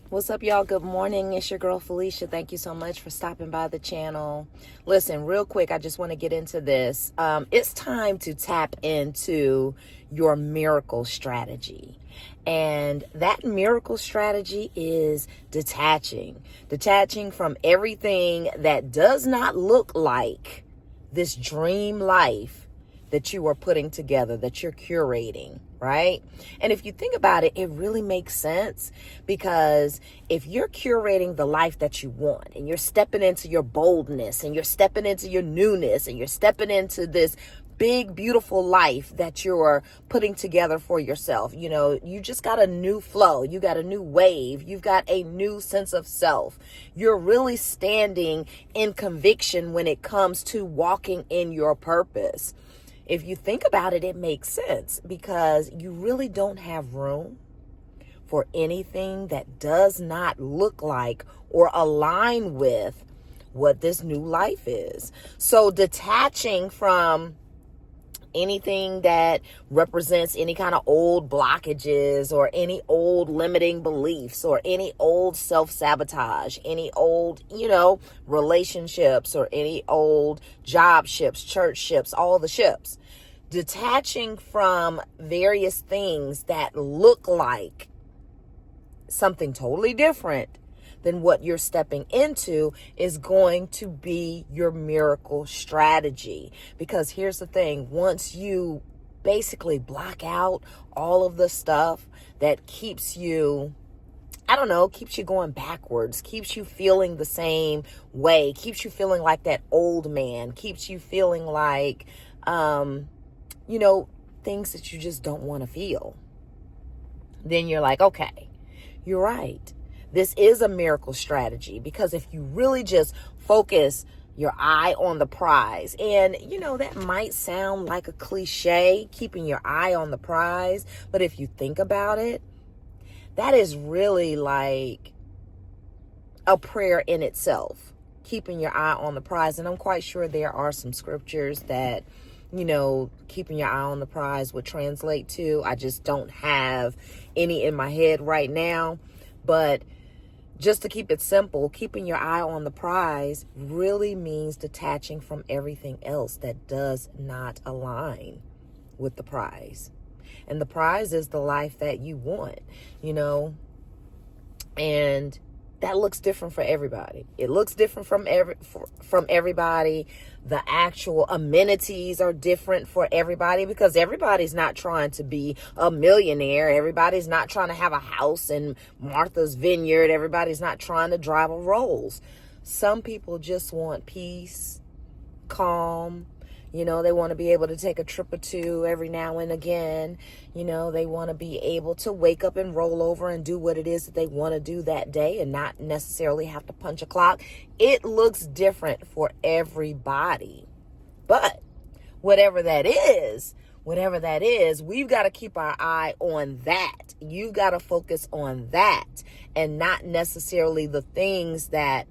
What's up, y'all? Good morning. It's your girl Felicia. Thank you so much for stopping by the channel. Listen, real quick, I just want to get into this. It's time to tap into your miracle strategy. And that miracle strategy is detaching from everything that does not look like this dream life that you are putting together, that you're curating, right? And if you think about it, it really makes sense, because if you're curating the life that you want and you're stepping into your boldness and you're stepping into your newness and you're stepping into this big, beautiful life that you're putting together for yourself, you just got a new flow. You got a new wave. You've got a new sense of self. You're really standing in conviction when it comes to walking in your purpose. If you think about it, it makes sense, because you really don't have room for anything that does not look like or align with what this new life is. So detaching from anything that represents any kind of old blockages or any old limiting beliefs or any old self-sabotage, any old, relationships or any old job ships, church ships, all the ships. Detaching from various things that look like something totally different than what you're stepping into is going to be your miracle strategy. Because here's the thing, once you basically block out all of the stuff that keeps you, keeps you going backwards, keeps you feeling the same way, keeps you feeling like that old man, keeps you feeling like, things that you just don't want to feel, then you're like, okay, you're right. This is a miracle strategy, because if you really just focus your eye on the prize, and that might sound like a cliche, keeping your eye on the prize, but if you think about it, that is really like a prayer in itself, keeping your eye on the prize. And I'm quite sure there are some scriptures that keeping your eye on the prize would translate to. I just don't have any in my head right now. But just to keep it simple, keeping your eye on the prize really means detaching from everything else that does not align with the prize. And the prize is the life that you want, and that looks different for everybody. It looks different from everybody. The actual amenities are different for everybody, because everybody's not trying to be a millionaire. Everybody's not trying to have a house in Martha's Vineyard. Everybody's not trying to drive a Rolls. Some people just want peace, calm. They want to be able to take a trip or two every now and again. They want to be able to wake up and roll over and do what it is that they want to do that day and not necessarily have to punch a clock. It looks different for everybody. But whatever that is, we've got to keep our eye on that. You've got to focus on that and not necessarily the things that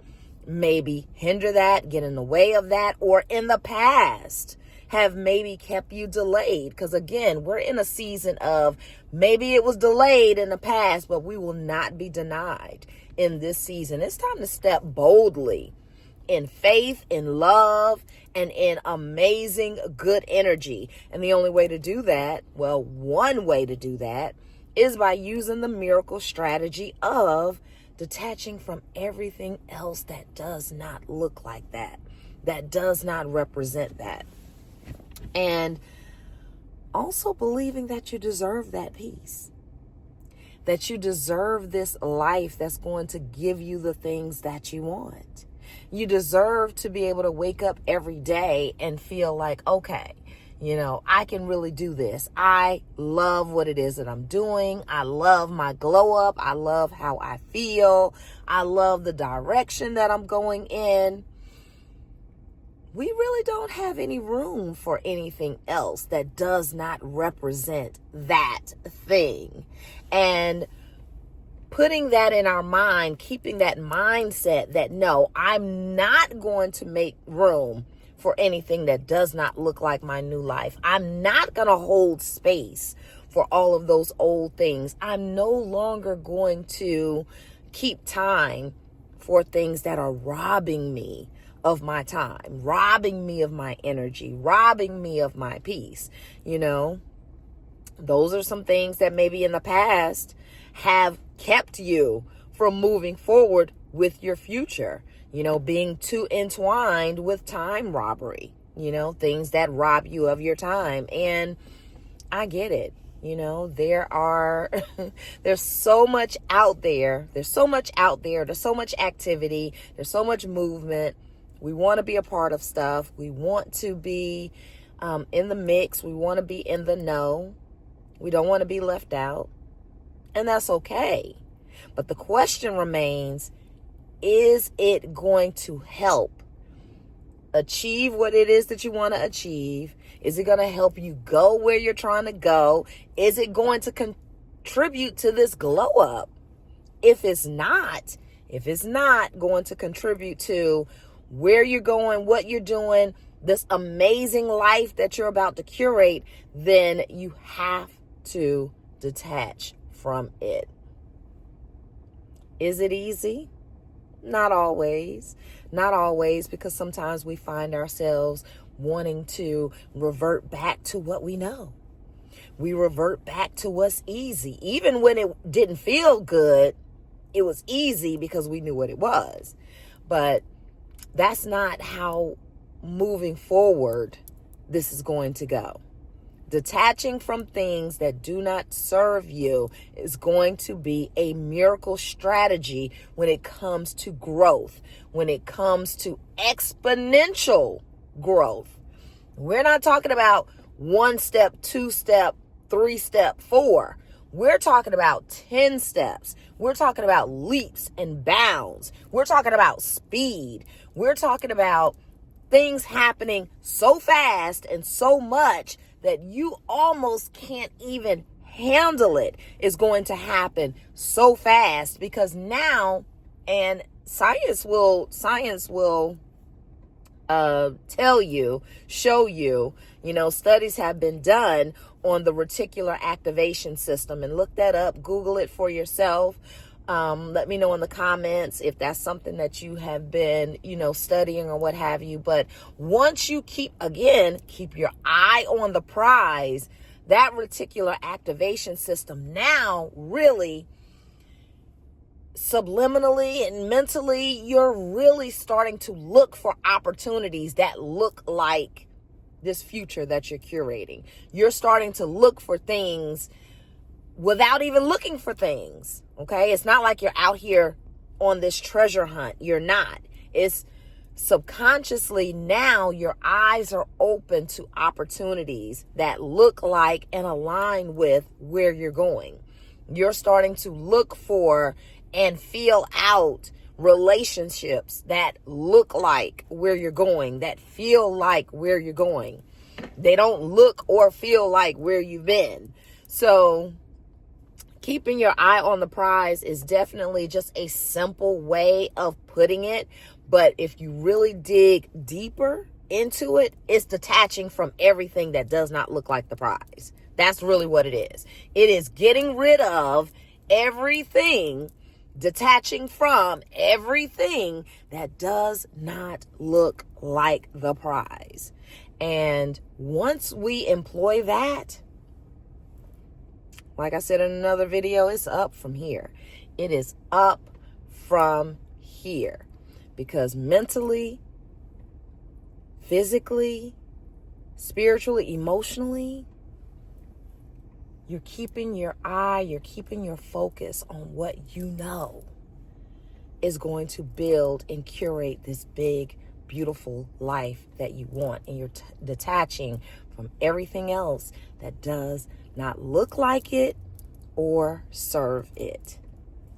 maybe hinder that, get in the way of that, or in the past have maybe kept you delayed. Because again, we're in a season of maybe it was delayed in the past, but we will not be denied in this season. It's time to step boldly in faith, in love, and in amazing good energy. And the only way to do that, one way to do that, is by using the miracle strategy of detaching from everything else that does not look like that does not represent that. And also believing that you deserve that peace, that you deserve this life that's going to give you the things that you want. You deserve to be able to wake up every day and feel like, okay, I can really do this. I love what it is that I'm doing. I love my glow up. I love how I feel. I love the direction that I'm going in. We really don't have any room for anything else that does not represent that thing. And putting that in our mind, keeping that mindset that, no, I'm not going to make room for anything that does not look like my new life. I'm not going to hold space for all of those old things. I'm no longer going to keep time for things that are robbing me of my time, robbing me of my energy, robbing me of my peace. You know, those are some things that maybe in the past have kept you from moving forward with your future, you know, being too entwined with time robbery, you know, things that rob you of your time. And I get it. You know, there's so much out there. There's so much out there. There's so much activity. There's so much movement. We want to be a part of stuff. We want to be in the mix. We want to be in the know. We don't want to be left out. And that's okay. But the question remains, is it going to help achieve what it is that you want to achieve? Is it going to help you go where you're trying to go? Is it going to contribute to this glow up? If it's not going to contribute to where you're going, what you're doing, this amazing life that you're about to curate, then you have to detach from it. Is it easy? Not always. Not always, because sometimes we find ourselves wanting to revert back to what we know. We revert back to what's easy. Even when it didn't feel good, it was easy because we knew what it was. But that's not how moving forward this is going to go. Detaching from things that do not serve you is going to be a miracle strategy when it comes to growth, when it comes to exponential growth. We're not talking about 1 step, 2 step, 3 step, 4. We're talking about 10 steps. We're talking about leaps and bounds. We're talking about speed. We're talking about things happening so fast and so much that you almost can't even handle it. Is going to happen so fast because now, and science will tell you, show you, you know, studies have been done on the reticular activation system, and look that up, Google it for yourself. Let me know in the comments if that's something that you have been, you know, studying or what have you. But once you keep your eye on the prize, that reticular activation system now really subliminally and mentally, you're really starting to look for opportunities that look like this future that you're curating. You're starting to look for things without even looking for things. Okay. It's not like you're out here on this treasure hunt. You're not. It's subconsciously now your eyes are open to opportunities that look like and align with where you're going. You're starting to look for and feel out relationships that look like where you're going, that feel like where you're going. They don't look or feel like where you've been. So keeping your eye on the prize is definitely just a simple way of putting it. But if you really dig deeper into it, it's detaching from everything that does not look like the prize. That's really what it is. It is getting rid of everything, detaching from everything that does not look like the prize. And once we employ that, like I said in another video, it's up from here. It is up from here. Because mentally, physically, spiritually, emotionally, you're keeping your eye, you're keeping your focus on what you know is going to build and curate this big, beautiful life that you want. And you're detaching from everything else that does not look like it or serve it.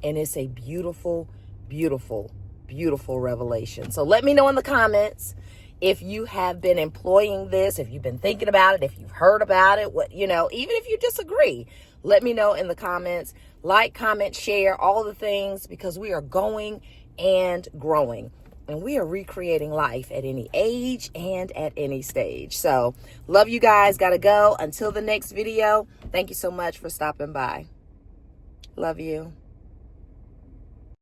And it's a beautiful, beautiful, beautiful revelation. So let me know in the comments if you have been employing this, if you've been thinking about it, if you've heard about it, what, you know, even if you disagree, let me know in the comments. Like, comment, share, all the things, because we are going and growing. And we are recreating life at any age and at any stage. So love you guys. Gotta go. Until the next video. Thank you so much for stopping by. Love you.